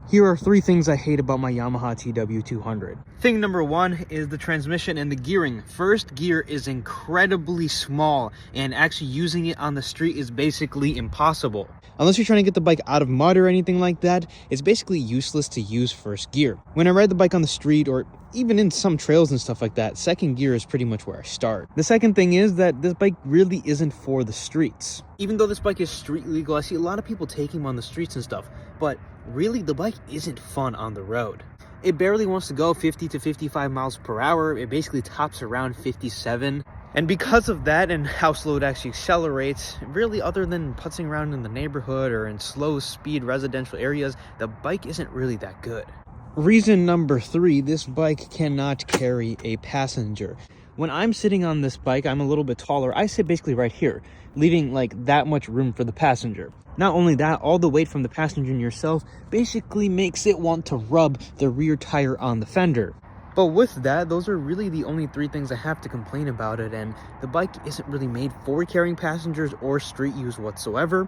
Here are 3 things I hate about my Yamaha TW200. Thing number 1 is the transmission and the gearing. First gear is incredibly small, and actually using it on the street is basically impossible. Unless you're trying to get the bike out of mud or anything like that, it's basically useless to use first gear. When I ride the bike on the street or even in some trails and stuff like that, second gear is pretty much where I start. The second thing is that this bike really isn't for the streets. Even though this bike is street legal, I see a lot of people taking them on the streets and stuff, but really the bike isn't fun on the road. It barely wants to go 50 to 55 miles per hour. It basically tops around 57. And because of that and how slow it actually accelerates, really other than putzing around in the neighborhood or in slow speed residential areas, the bike isn't really that good. Reason number 3, this bike cannot carry a passenger. When I'm sitting on this bike, I'm a little bit taller. I sit basically right here, leaving like that much room for the passenger. Not only that, all the weight from the passenger and yourself basically makes it want to rub the rear tire on the fender. But with that, those are really the only 3 things I have to complain about it, and the bike isn't really made for carrying passengers or street use whatsoever.